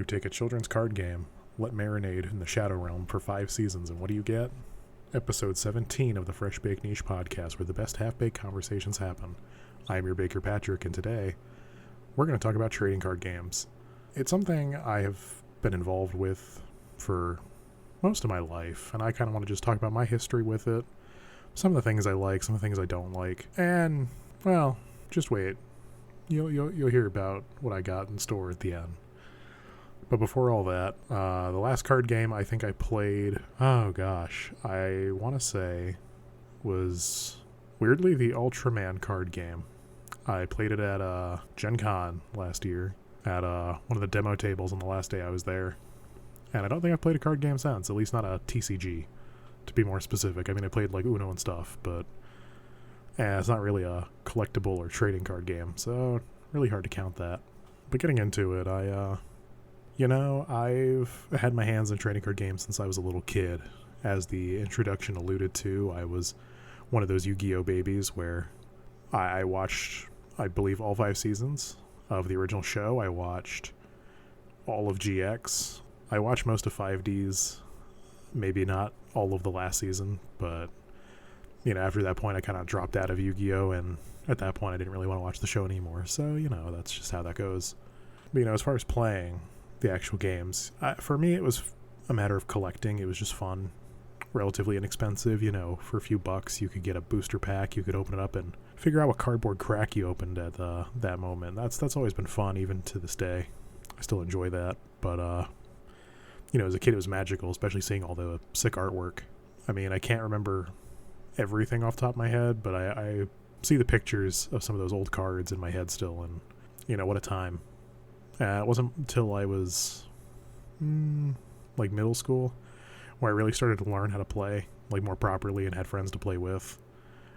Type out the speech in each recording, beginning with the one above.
You take a children's card game, let marinate in the Shadow Realm for 5 seasons, and what do you get? Episode 17 of the Fresh Baked Niche podcast, where the best half-baked conversations happen. I'm your Baker Patrick, and today we're going to talk about trading card games. It's something I have been involved with for most of my life, and I kind of want to just talk about my history with it, some of the things I like, some of the things I don't like, and, well, just wait. You'll hear about what I got in store at the end. But before all that, the last card game I think I played, I want to say was, weirdly, the Ultraman card game. I played it at Gen Con last year at one of the demo tables on the last day I was there. And I don't think I've played a card game since, at least not a TCG, to be more specific. I mean, I played like Uno and stuff, but it's not really a collectible or trading card game, so really hard to count that. But getting into it, I've had my hands in trading card games since I was a little kid. As the introduction alluded to, I was one of those Yu-Gi-Oh babies where I watched, I believe, all 5 seasons of the original show. I watched all of GX. I watched most of 5Ds, maybe not all of the last season, but after that point I kind of dropped out of Yu-Gi-Oh, and at that point I didn't really want to watch the show anymore, so that's just how that goes. But as far as playing the actual games, for me it was a matter of collecting. It was just fun, relatively inexpensive. For a few bucks you could get a booster pack, you could open it up and figure out what cardboard crack you opened at that moment. That's always been fun, even to this day. I still enjoy that, but as a kid it was magical, especially seeing all the sick artwork. I mean, I can't remember everything off the top of my head, but I see the pictures of some of those old cards in my head still, and what a time. It wasn't until I was like middle school where I really started to learn how to play like more properly and had friends to play with,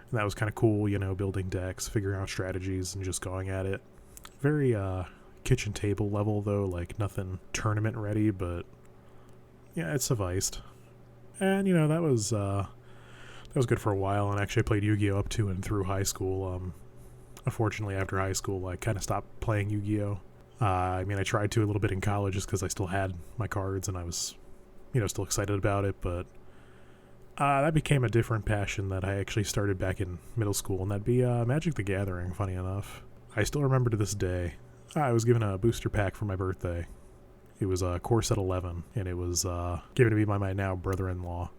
and that was kind of cool. Building decks, figuring out strategies, and just going at it. Very kitchen table level though, like nothing tournament ready, but yeah, it sufficed. And that was good for a while, and actually I played Yu-Gi-Oh up to and through high school. Unfortunately, after high school I kind of stopped playing Yu-Gi-Oh. I tried to a little bit in college just because I still had my cards and I was, still excited about it, but that became a different passion that I actually started back in middle school, and that'd be Magic the Gathering, funny enough. I still remember to this day, I was given a booster pack for my birthday. It was a core set 11, and it was given to me by my now brother-in-law.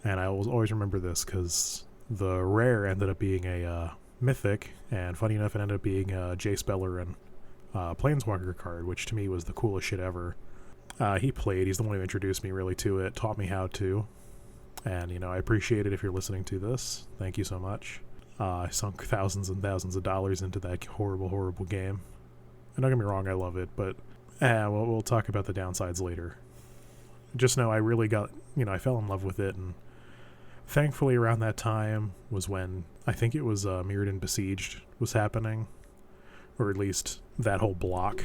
And I will always remember this because the rare ended up being a mythic, and funny enough, it ended up being a Jace Beleren Planeswalker card, which to me was the coolest shit ever. He's the one who introduced me really to it, taught me how to, and I appreciate it. If you're listening to this, thank you so much. I sunk thousands and thousands of dollars into that horrible game, and don't get me wrong, I love it, but we'll talk about the downsides later. Just know I really got, I fell in love with it, and thankfully around that time was when I think it was Mirrodin Besieged was happening, or at least that whole block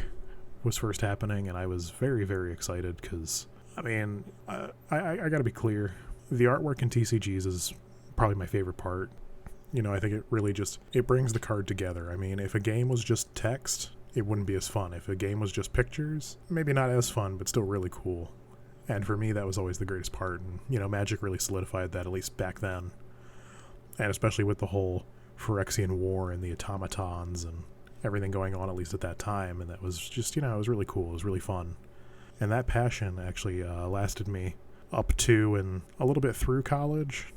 was first happening, and I was very, very excited because, I gotta be clear, the artwork in TCGs is probably my favorite part. I think it really it brings the card together. If a game was just text, it wouldn't be as fun. If a game was just pictures, maybe not as fun, but still really cool. And for me, that was always the greatest part, and, Magic really solidified that, at least back then. And especially with the whole Phyrexian War and the automatons and everything going on, at least at that time, and that was just, it was really cool, it was really fun. And that passion actually lasted me up to and a little bit through college.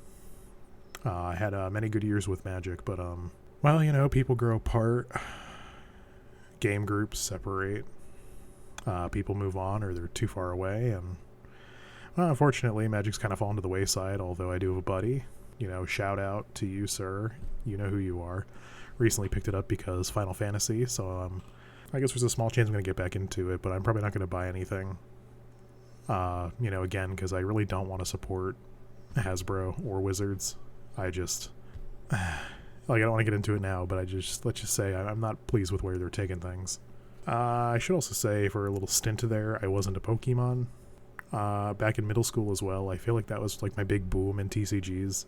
I had many good years with Magic, but, people grow apart, game groups separate, people move on or they're too far away, and unfortunately, Magic's kind of fallen to the wayside, although I do have a buddy, shout out to you, sir, you know who you are, recently picked it up because Final Fantasy, so I guess there's a small chance I'm going to get back into it, but I'm probably not going to buy anything, again, because I really don't want to support Hasbro or Wizards. I just, I don't want to get into it now, but let's just say I'm not pleased with where they're taking things. I should also say, for a little stint there, I was into Pokemon. Back in middle school as well. I feel like that was like my big boom in TCGs,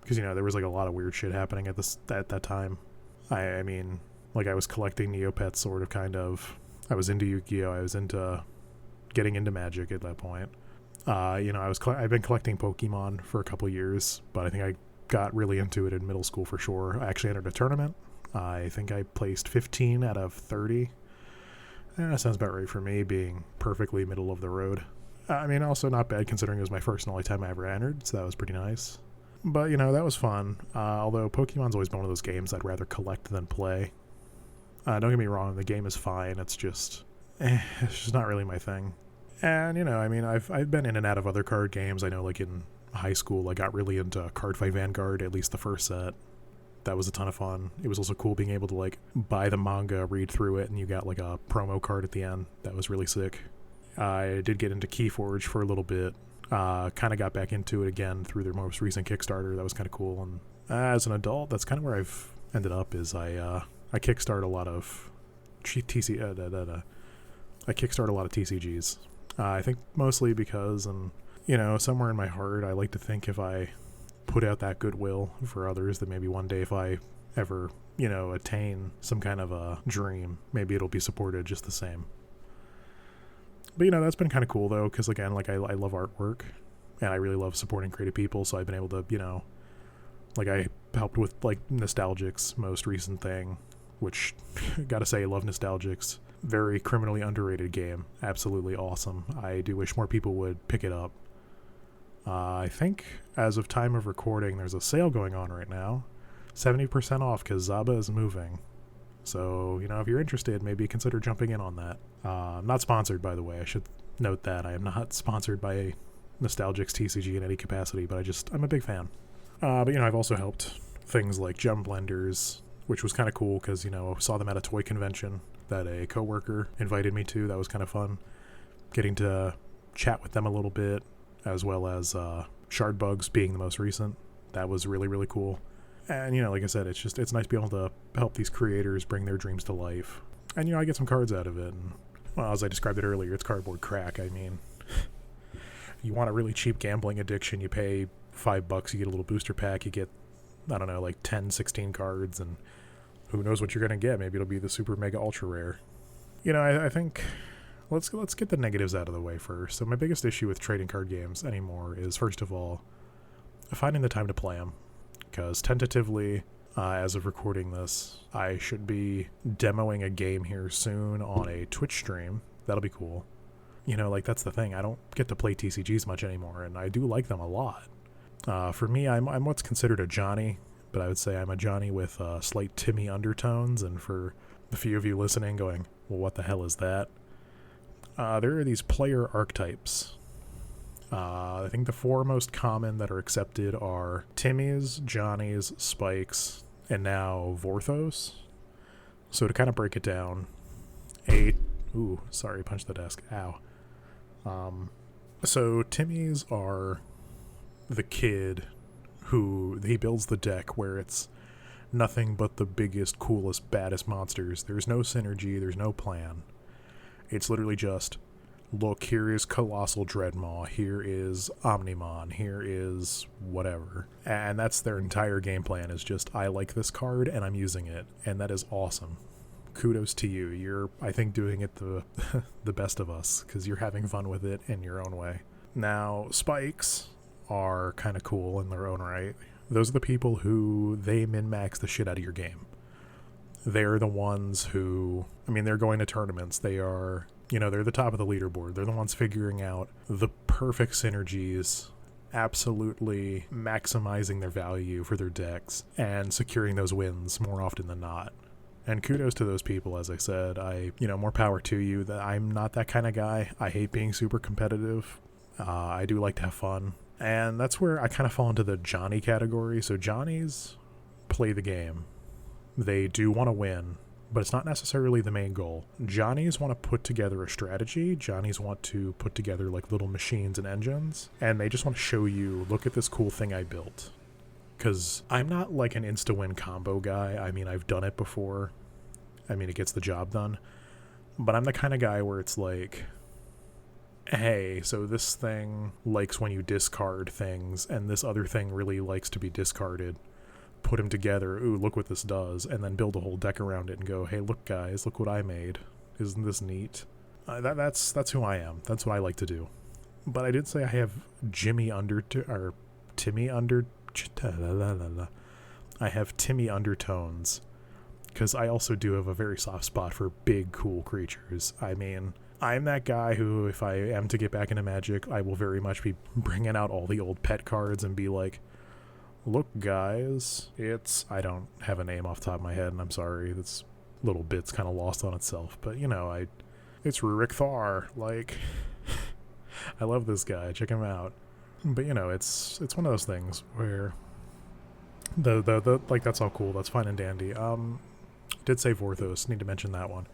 because there was like a lot of weird shit happening at that time. I mean, like I was collecting Neopets, sort of, kind of. I was into Yu-Gi-Oh! I was into getting into Magic at that point. I've been collecting Pokemon for a couple years, but I think I got really into it in middle school for sure. I actually entered a tournament. I think I placed 15 out of 30. That sounds about right for me, being perfectly middle of the road. I mean, also not bad considering it was my first and only time I ever entered, so that was pretty nice. But, that was fun. Although Pokemon's always been one of those games I'd rather collect than play. Don't get me wrong, the game is fine. It's just not really my thing. And, I've been in and out of other card games. I know, like, in high school, I got really into Cardfight Vanguard, at least the first set. That was a ton of fun. It was also cool being able to, like, buy the manga, read through it, and you got, like, a promo card at the end. That was really sick. I did get into Keyforge for a little bit. Kind of got back into it again through their most recent Kickstarter. That was kind of cool. And as an adult, that's kind of where I've ended up, is I kickstart a lot of I kickstart a lot of TCGs. I think mostly because, somewhere in my heart, I like to think if I put out that goodwill for others, that maybe one day if I ever, attain some kind of a dream, maybe it'll be supported just the same. But, that's been kind of cool, though, because, again, like, I love artwork, and I really love supporting creative people, so I've been able to, I helped with, like, Nostalgix most recent thing, which, gotta say, I love Nostalgix. Very criminally underrated game. Absolutely awesome. I do wish more people would pick it up. I think, as of time of recording, there's a sale going on right now. 70% off, because Zaba is moving. So, if you're interested, maybe consider jumping in on that. I'm not sponsored, by the way. I should note that. I am not sponsored by Nostalgix TCG in any capacity, but I'm a big fan. But, I've also helped things like Gem Blenders, which was kind of cool because, saw them at a toy convention that a coworker invited me to. That was kind of fun. Getting to chat with them a little bit, as well as ShardBugs being the most recent. That was really, really cool. And, like I said, it's nice to be able to help these creators bring their dreams to life. And, I get some cards out of it. And, well, as I described it earlier, it's cardboard crack. I mean, you want a really cheap gambling addiction, you pay $5, you get a little booster pack, you get, I don't know, like 10, 16 cards, and who knows what you're going to get. Maybe it'll be the super mega ultra rare. I think let's get the negatives out of the way first. So my biggest issue with trading card games anymore is, first of all, finding the time to play them. Because tentatively, as of recording this, I should be demoing a game here soon on a Twitch stream. That'll be cool. That's the thing. I don't get to play TCGs much anymore, and I do like them a lot. For me, I'm what's considered a Johnny, but I would say I'm a Johnny with slight Timmy undertones, and for the few of you listening going, well, what the hell is that? There are these player archetypes. I think the four most common that are accepted are Timmys, Johnnies, Spikes, and now Vorthos. So to kind of break it down, sorry, punched the desk. Ow. So Timmys are the kid who he builds the deck where it's nothing but the biggest, coolest, baddest monsters. There's no synergy, there's no plan. It's literally just, look, here is Colossal Dreadmaw, here is Omnimon, here is whatever. And that's their entire game plan, is just, I like this card and I'm using it. And that is awesome. Kudos to you. You're, I think, doing it the best of us, because you're having fun with it in your own way. Now, Spikes are kind of cool in their own right. Those are the people who, they min-max the shit out of your game. They're the ones who, they're going to tournaments. They are, they're the top of the leaderboard. They're the ones figuring out the perfect synergies, absolutely maximizing their value for their decks, and securing those wins more often than not. And kudos to those people, as I said. More power to you. I'm not that kind of guy. I hate being super competitive. I do like to have fun. And that's where I kind of fall into the Johnny category. So Johnnies play the game. They do want to win, but it's not necessarily the main goal. Johnnies want to put together a strategy. Johnnies want to put together like little machines and engines. And they just want to show you, look at this cool thing I built. Because I'm not like an insta-win combo guy. I've done it before. It gets the job done. But I'm the kind of guy where it's like, hey, so this thing likes when you discard things, and this other thing really likes to be discarded. Put them together, ooh, look what this does, and then build a whole deck around it and go, hey, look guys, look what I made. Isn't this neat? That's who I am. That's what I like to do. But I did say I have Timmy under. I have Timmy undertones because I also do have a very soft spot for big, cool creatures. I mean, I'm that guy who, if I am to get back into Magic, I will very much be bringing out all the old pet cards and be like, look, guys, I don't have a name off the top of my head, and I'm sorry, this little bit's kind of lost on itself, but, it's Rurik Thar, like, I love this guy, check him out. But, it's one of those things where the like, that's all cool, that's fine and dandy. Did say Vorthos, need to mention that one.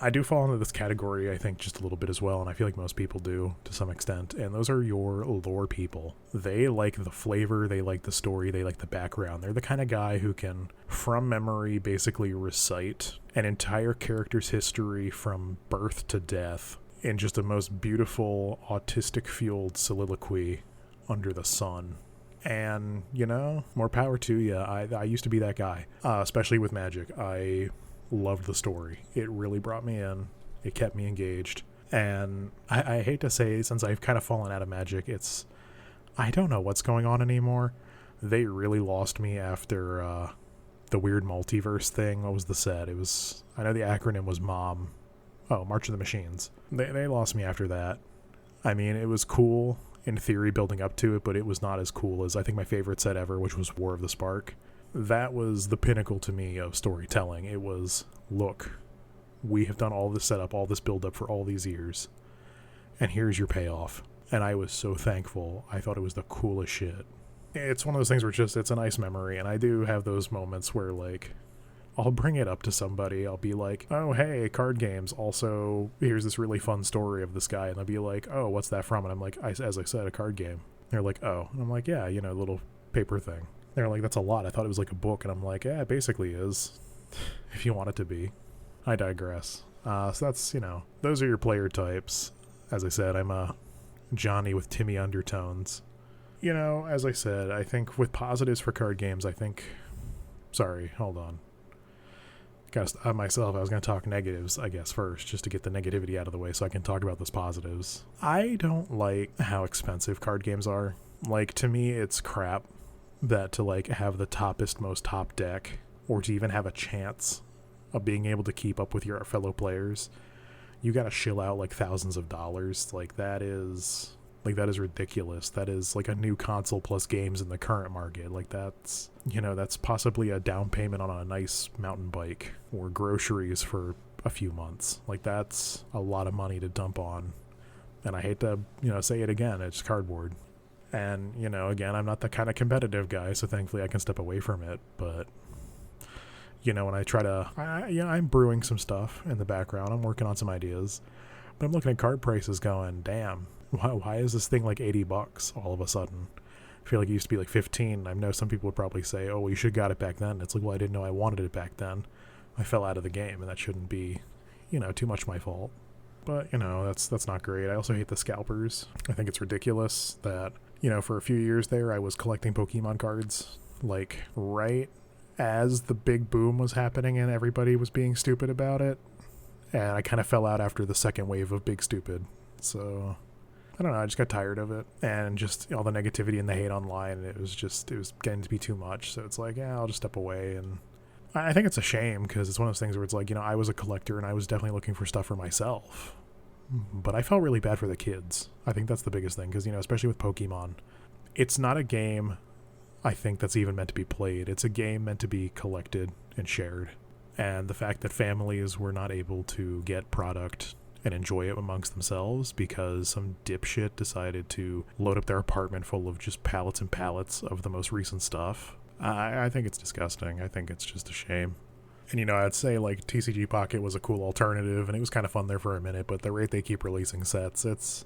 I do fall into this category, I think, just a little bit as well, and I feel like most people do to some extent, and those are your lore people. They like the flavor, they like the story, they like the background. They're the kind of guy who can, from memory, basically recite an entire character's history from birth to death in just the most beautiful, autistic-fueled soliloquy under the sun. And, more power to you. I used to be that guy, especially with Magic. I loved the story. It really brought me in. It kept me engaged. And I hate to say, since I've kind of fallen out of Magic, I don't know what's going on anymore. They really lost me after the weird multiverse thing. What was the set? I know the acronym was MOM. Oh, March of the Machines. They lost me after that. I mean, it was cool in theory building up to it, but it was not as cool as I think my favorite set ever, which was War of the Spark. That was the pinnacle to me of storytelling. It was, look, we have done all this setup, all this build up for all these years, and here's your payoff. And I was so thankful. I thought it was the coolest shit. It's one of those things where it's a nice memory, and I do have those moments where, like, I'll bring it up to somebody. I'll be like, oh, hey, card games. Also, here's this really fun story of this guy. And they'll be like, oh, what's that from? And I'm like, as I said, a card game. They're like, oh. And I'm like, yeah, little paper thing. They're like, that's a lot. I thought it was like a book. And I'm like, yeah, it basically is, if you want it to be. I digress. So that's, those are your player types. As I said, I'm a Johnny with Timmy undertones. As I said, I think with positives for card games, sorry, hold on. Gotta stop myself. I was going to talk negatives, I guess, first, just to get the negativity out of the way so I can talk about those positives. I don't like how expensive card games are. Like, to me, it's crap that to, like, have the most top deck, or to even have a chance of being able to keep up with your fellow players, you gotta shill out, like, thousands of dollars. Like, that is ridiculous. That is like a new console plus games in the current market. Like, that's possibly a down payment on a nice mountain bike or groceries for a few months. Like, that's a lot of money to dump on. And I hate to, say it again, it's cardboard. And, again, I'm not the kind of competitive guy, so thankfully I can step away from it. But, when I try to, I'm brewing some stuff in the background. I'm working on some ideas. But I'm looking at card prices going, damn, why is this thing like $80 all of a sudden? I feel like it used to be like 15. I know some people would probably say, oh, well, you should have got it back then. It's like, well, I didn't know I wanted it back then. I fell out of the game, and that shouldn't be, too much my fault. But, that's not great. I also hate the scalpers. I think it's ridiculous that, for a few years there, I was collecting Pokemon cards, like, right as the big boom was happening and everybody was being stupid about it. And I kind of fell out after the second wave of Big Stupid. So, I don't know, I just got tired of it. And just all the negativity and the hate online, it was getting to be too much. So it's like, yeah, I'll just step away. And I think it's a shame because it's one of those things where it's like, I was a collector and I was definitely looking for stuff for myself. But I felt really bad for the kids. I think that's the biggest thing because, especially with Pokemon, it's not a game, I think, that's even meant to be played. It's a game meant to be collected and shared. And the fact that families were not able to get product and enjoy it amongst themselves because some dipshit decided to load up their apartment full of just pallets and pallets of the most recent stuff. I think it's disgusting. I think it's just a shame. And, I'd say, like, TCG Pocket was a cool alternative, and it was kind of fun there for a minute, but the rate they keep releasing sets, it's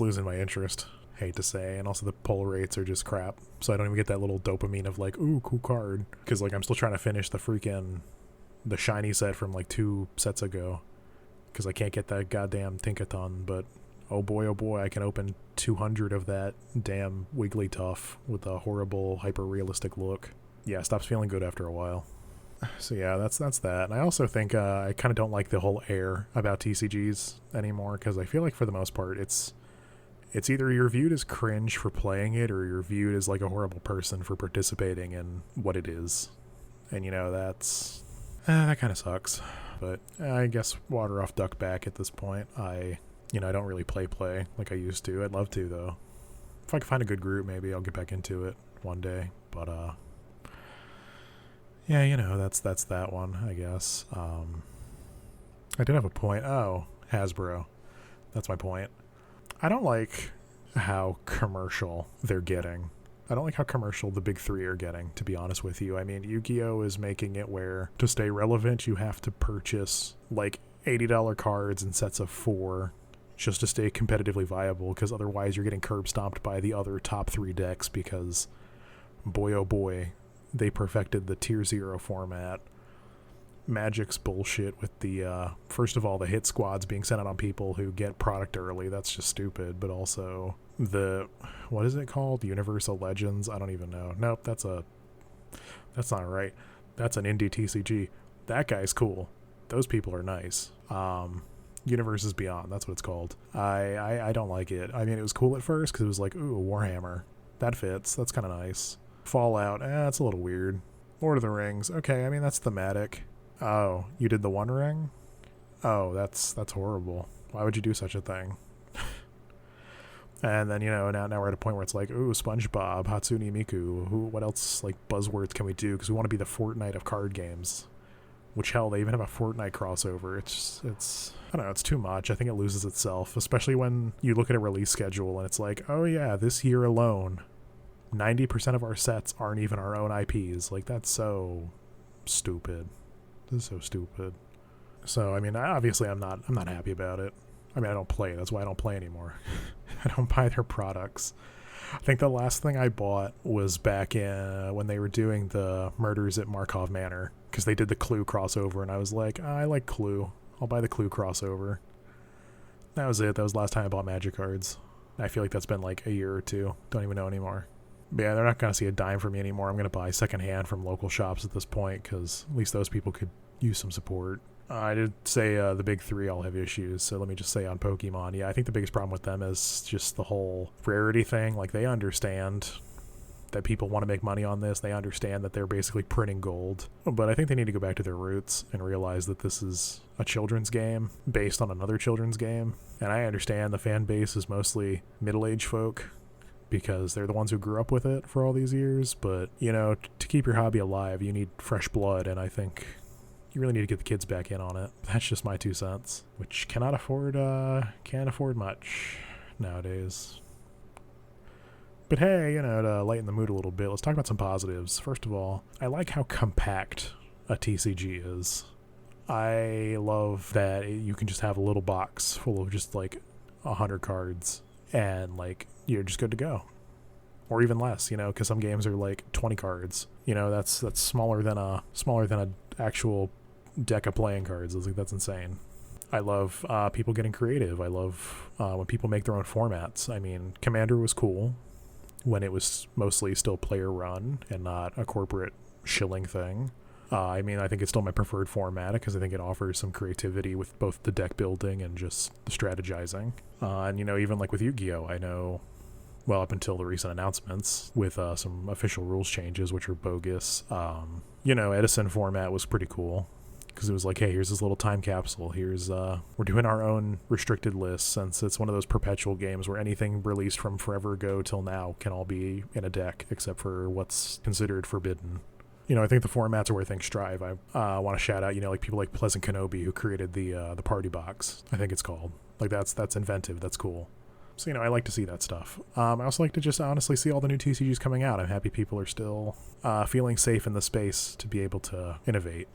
losing my interest, hate to say. And also the pull rates are just crap, so I don't even get that little dopamine of, like, ooh, cool card. Because, like, I'm still trying to finish the shiny set from like 2 sets ago because I can't get that goddamn Tinkaton, but oh boy, I can open 200 of that damn Wigglytuff with a horrible hyper-realistic look. Yeah, stops feeling good after a while. So yeah, that's that. And I also think I kind of don't like the whole air about TCGs anymore, because I feel like for the most part it's either you're viewed as cringe for playing it, or you're viewed as like a horrible person for participating in what it is. And that's that kind of sucks. But I guess water off duck back at this point. I don't really play like I used to. I'd love to though. If I can find a good group, maybe I'll get back into it one day. But yeah, that's that one, I guess. I did have a point. Oh, Hasbro. That's my point. I don't like how commercial they're getting. I don't like how commercial the big three are getting, to be honest with you. I mean, Yu-Gi-Oh! Is making it where to stay relevant, you have to purchase like $80 cards in sets of 4 just to stay competitively viable, because otherwise you're getting curb stomped by the other top 3 decks, because boy oh boy, they perfected the tier 0 format. Magic's bullshit with the first of all, the hit squads being sent out on people who get product early. That's just stupid. But also what is it called? Universal Legends? I don't even know. Nope, that's not right. That's an indie TCG. That guy's cool. Those people are nice. Universes Beyond, that's what it's called. I don't like it. I mean, it was cool at first because it was like, ooh, Warhammer. That fits. That's kind of nice. Fallout, it's a little weird. Lord of the Rings, okay, I mean, that's thematic. Oh, you did the One Ring? Oh, that's horrible. Why would you do such a thing? And then, now we're at a point where it's like, ooh, SpongeBob, Hatsune Miku. What else, like, buzzwords can we do? Because we want to be the Fortnite of card games. Which, hell, they even have a Fortnite crossover. It's I don't know, it's too much. I think it loses itself, especially when you look at a release schedule and it's like, oh yeah, this year alone, 90% of our sets aren't even our own IPs. Like, that's so stupid. This is so stupid. So, I mean, obviously I'm not happy about it. I mean, I don't play. That's why I don't play anymore. I don't buy their products. I think the last thing I bought was back in when they were doing the Murders at Markov Manor, because they did the Clue crossover, and I was like, I like Clue. I'll buy the Clue crossover. That was it. That was the last time I bought Magic cards. I feel like that's been like a year or 2. Don't even know anymore. But yeah, they're not going to see a dime from me anymore. I'm going to buy secondhand from local shops at this point, because at least those people could use some support. I did say the big 3 all have issues, so let me just say on Pokemon, yeah, I think the biggest problem with them is just the whole rarity thing. Like, they understand that people want to make money on this. They understand that they're basically printing gold. But I think they need to go back to their roots and realize that this is a children's game based on another children's game. And I understand the fan base is mostly middle-aged folk, because they're the ones who grew up with it for all these years. But, to keep your hobby alive, you need fresh blood, and I think you really need to get the kids back in on it. That's just my 2 cents, which can't afford much nowadays. But hey, to lighten the mood a little bit, let's talk about some positives. First of all, I like how compact a TCG is. I love that you can just have a little box full of just like 100 cards, and like you're just good to go. Or even less, because some games are like 20 cards. That's smaller than a actual deck of playing cards. I was like, that's insane. I love people getting creative. I love when people make their own formats. I mean, Commander was cool when it was mostly still player run and not a corporate shilling thing. I mean, I think it's still my preferred format because I think it offers some creativity with both the deck building and just the strategizing. And even like with Yu-Gi-Oh, I know, well, up until the recent announcements with some official rules changes, which are bogus, Edison format was pretty cool. Because it was like, hey, here's this little time capsule. Here's, we're doing our own restricted list, since it's one of those perpetual games where anything released from forever ago till now can all be in a deck, except for what's considered forbidden. I think the formats are where things strive. I want to shout out, like people like Pleasant Kenobi, who created the party box, I think it's called. Like, that's inventive. That's cool. So, I like to see that stuff. I also like to just honestly see all the new TCGs coming out. I'm happy people are still feeling safe in the space to be able to innovate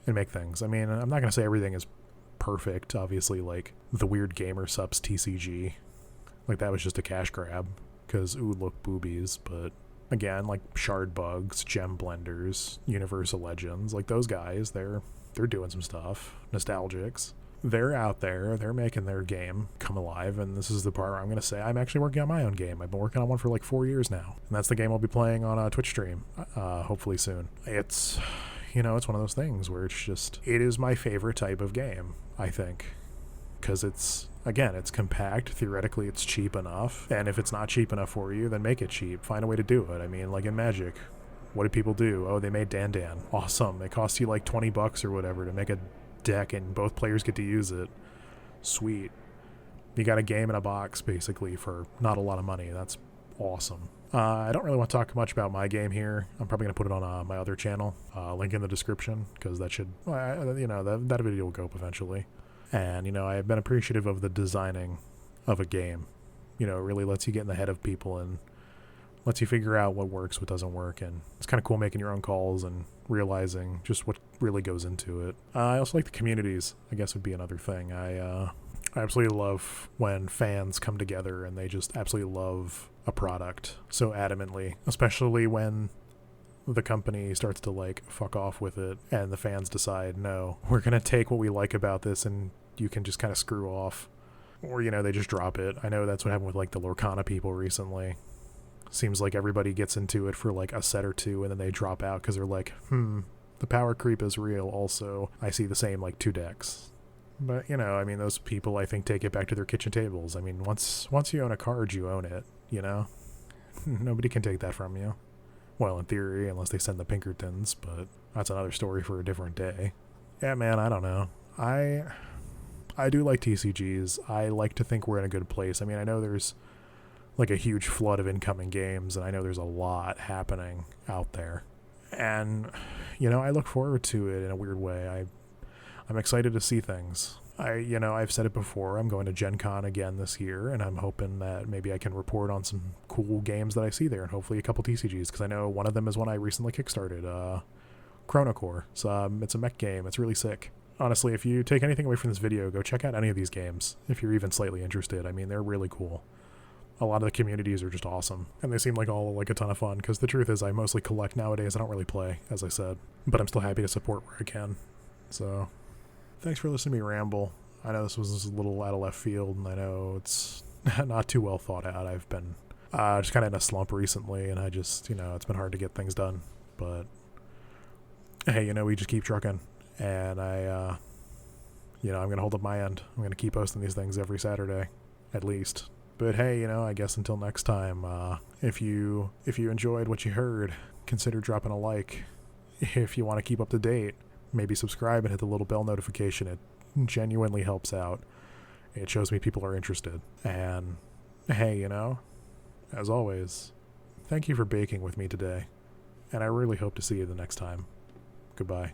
and make things. I mean, I'm not going to say everything is perfect. Obviously, like the weird Gamer Subs TCG, like that was just a cash grab because, ooh, look, boobies. But again, like ShardBugs, Gem Blenders, Universal Legends, like those guys, they're doing some stuff. Nostalgix, they're out there, they're making their game come alive. And this is the part where I'm going to say I'm actually working on my own game. I've been working on one for like 4 years now, and that's the game I'll be playing on a Twitch stream, hopefully soon. It's it's one of those things where it is my favorite type of game, I think. Because it's compact. Theoretically, it's cheap enough. And if it's not cheap enough for you, then make it cheap. Find a way to do it. I mean, like in Magic, what did people do? Oh, they made Dan. Awesome. It cost you like $20 or whatever to make a deck and both players get to use it. Sweet. You got a game in a box, basically, for not a lot of money. That's awesome. I don't really want to talk much about my game here. I'm probably going to put it on my other channel. Link in the description, because that should, that video will go up eventually. And, I've been appreciative of the designing of a game. It really lets you get in the head of people and lets you figure out what works, what doesn't work. And it's kind of cool making your own calls and realizing just what really goes into it. I also like the communities, I guess would be another thing. I absolutely love when fans come together and they just absolutely love a product so adamantly, especially when the company starts to like fuck off with it and the fans decide, no, we're going to take what we like about this and you can just kind of screw off. Or, they just drop it. I know that's what happened with like the Lorcana people recently. Seems like everybody gets into it for like a set or two and then they drop out because they're like, the power creep is real. Also, I see the same like 2 decks. But, those people, I think, take it back to their kitchen tables. I mean, once you own a card, you own it, Nobody can take that from you. Well, in theory, unless they send the Pinkertons, but that's another story for a different day. Yeah, man, I don't know. I do like TCGs. I like to think we're in a good place. I mean, I know there's like a huge flood of incoming games, and I know there's a lot happening out there. And, I look forward to it in a weird way. I'm excited to see things. I've said it before, I'm going to Gen Con again this year, and I'm hoping that maybe I can report on some cool games that I see there, and hopefully a couple TCGs, because I know one of them is one I recently kickstarted, Chrono Core. It's a mech game. It's really sick. Honestly, if you take anything away from this video, go check out any of these games, if you're even slightly interested. I mean, they're really cool. A lot of the communities are just awesome, and they seem like all like a ton of fun, because the truth is I mostly collect nowadays. I don't really play, as I said, but I'm still happy to support where I can. So thanks for listening to me ramble. I know this was a little out of left field, and I know it's not too well thought out. I've been just kind of in a slump recently, and I just, it's been hard to get things done. But, hey, we just keep trucking, and I'm going to hold up my end. I'm going to keep posting these things every Saturday, at least. But, hey, I guess until next time, if you enjoyed what you heard, consider dropping a like. If you want to keep up to date, maybe subscribe and hit the little bell notification. It genuinely helps out. It shows me people are interested. And hey, as always, thank you for baking with me today. And I really hope to see you the next time. Goodbye.